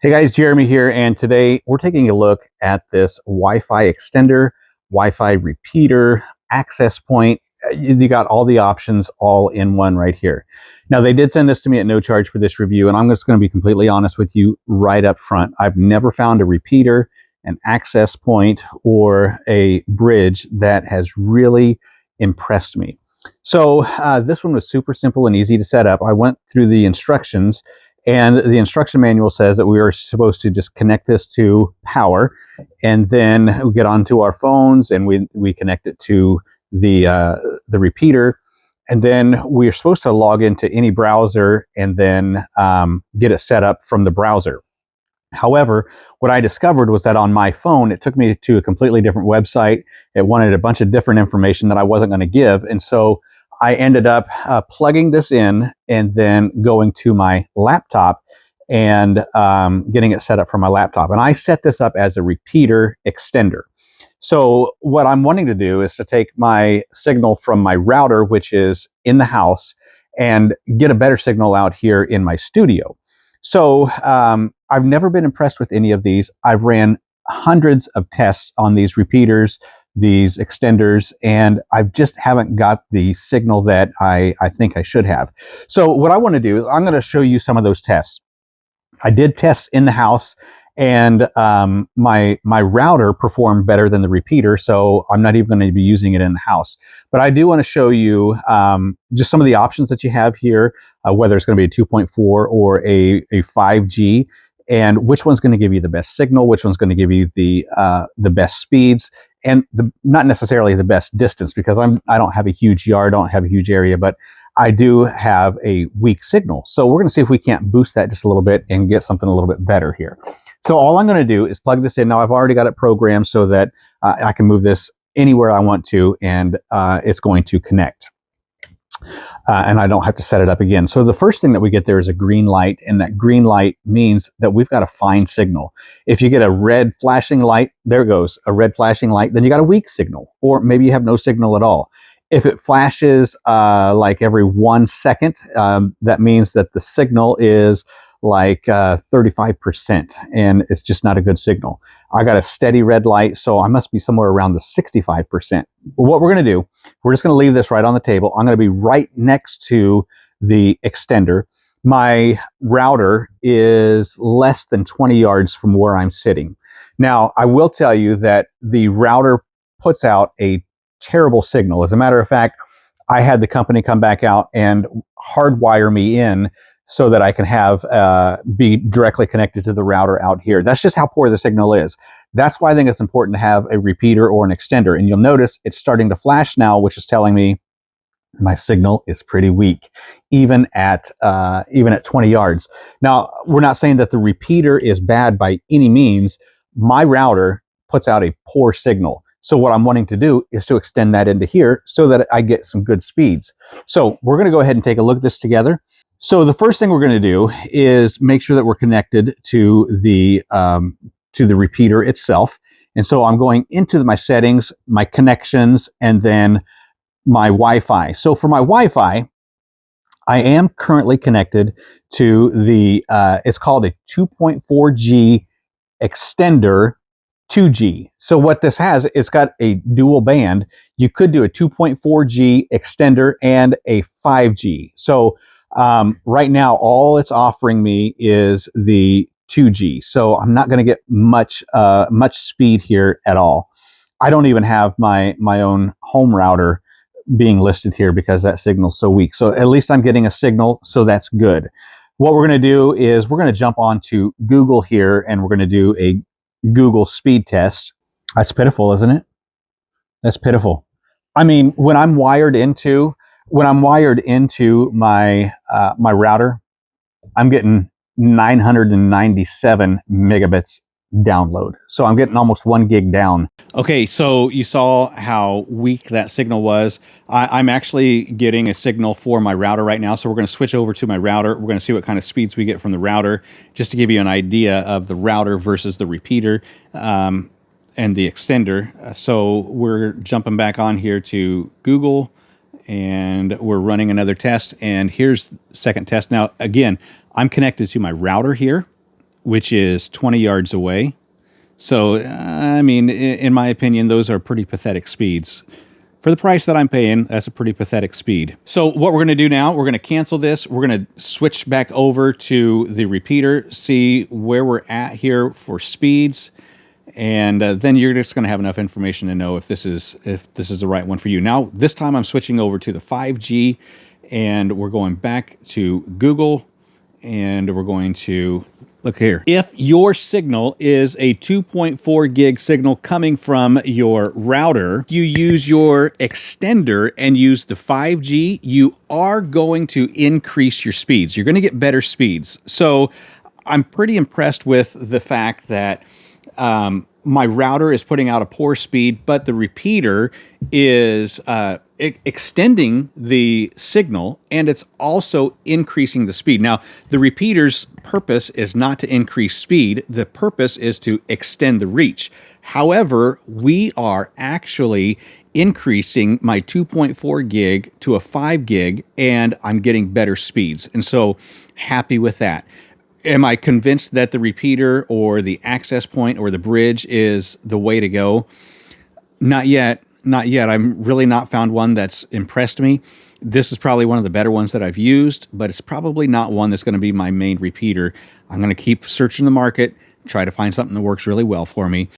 Hey guys, Jeremy here, and today we're taking a look at this Wi-Fi extender, Wi-Fi repeater, access point. You got all the options all in one right here. Now, they did send this to me at no charge for this review, and I'm just going to be completely honest with you right up front. I've never found a repeater, an access point, or a bridge that has really impressed me. So this one was super simple and easy to set up. I went through the instructions, and the instruction manual says that we are supposed to just connect this to power, and then we get onto our phones and we connect it to the repeater, and then we're supposed to log into any browser and then get it set up from the browser. However, what I discovered was that on my phone, it took me to a completely different website. It wanted a bunch of different information that I wasn't going to give. And so I ended up plugging this in and then going to my laptop and getting it set up for my laptop. And I set this up as a repeater extender. So what I'm wanting to do is to take my signal from my router, which is in the house, and get a better signal out here in my studio. So I've never been impressed with any of these. I've ran hundreds of tests on these repeaters, these extenders, and I just haven't got the signal that I think I should have. So what I want to do is I'm going to show you some of those tests. I did tests in the house, and my router performed better than the repeater, so I'm not even going to be using it in the house. But I do want to show you just some of the options that you have here, whether it's going to be a 2.4 or a 5G, and which one's going to give you the best signal, which one's going to give you the best speeds, and not necessarily the best distance, because I don't have a huge yard, I don't have a huge area, but I do have a weak signal. So we're going to see if we can't boost that just a little bit and get something a little bit better here. So all I'm going to do is plug this in. Now I've already got it programmed so that I can move this anywhere I want to, and it's going to connect. And I don't have to set it up again. So the first thing that we get there is a green light, and that green light means that we've got a fine signal. If you get a red flashing light, there goes a red flashing light, then you got a weak signal, or maybe you have no signal at all. If it flashes like every 1 second, that means that the signal is like 35%, and it's just not a good signal. I got a steady red light, so I must be somewhere around the 65%. What we're going to do, we're just going to leave this right on the table. I'm going to be right next to the extender. My router is less than 20 yards from where I'm sitting. Now, I will tell you that the router puts out a terrible signal. As a matter of fact, I had the company come back out and hardwire me in so that I can have be directly connected to the router out here. That's just how poor the signal is. That's why I think it's important to have a repeater or an extender. And you'll notice it's starting to flash now, which is telling me my signal is pretty weak, even at 20 yards. Now, we're not saying that the repeater is bad by any means. My router puts out a poor signal. So what I'm wanting to do is to extend that into here so that I get some good speeds. So we're going to go ahead and take a look at this together. So the first thing we're going to do is make sure that we're connected to the repeater itself. And so I'm going into my settings, my connections, and then my Wi-Fi. So for my Wi-Fi, I am currently connected to the, it's called a 2.4G extender 2G. So what this has, it's got a dual band. You could do a 2.4G extender and a 5G. So right now, all it's offering me is the 2G. So I'm not going to get much speed here at all. I don't even have my own home router being listed here because that signal's so weak. So at least I'm getting a signal, so that's good. What we're going to do is we're going to jump onto Google here, and we're going to do a Google speed test. That's pitiful, isn't it? That's pitiful. I mean, when I'm wired into my my router, I'm getting 997 megabits download. So I'm getting almost 1 gig down. Okay, so you saw how weak that signal was. I'm actually getting a signal for my router right now. So we're going to switch over to my router. We're going to see what kind of speeds we get from the router, just to give you an idea of the router versus the repeater and the extender. So we're jumping back on here to Google, and we're running another test. And here's the second test. Now, again, I'm connected to my router here. which is 20 yards away. So, I mean, in my opinion, those are pretty pathetic speeds. For the price that I'm paying, that's a pretty pathetic speed. So what we're going to do now, we're going to cancel this. We're going to switch back over to the repeater, see where we're at here for speeds. And then you're just going to have enough information to know if this is the right one for you. Now, this time I'm switching over to the 5G, and we're going back to Google, and we're going to look here. If your signal is a 2.4 gig signal coming from your router, you use your extender and use the 5G, you are going to increase your speeds. You're going to get better speeds. So I'm pretty impressed with the fact that my router is putting out a poor speed, but the repeater is extending the signal, and it's also increasing the speed. Now, the repeater's purpose is not to increase speed. The purpose is to extend the reach. However, we are actually increasing my 2.4 gig to a 5 gig, and I'm getting better speeds. And so happy with that. Am I convinced that the repeater or the access point or the bridge is the way to go? Not yet. Not yet. I'm really not found one that's impressed me. This is probably one of the better ones that I've used, but it's probably not one that's going to be my main repeater. I'm going to keep searching the market, try to find something that works really well for me.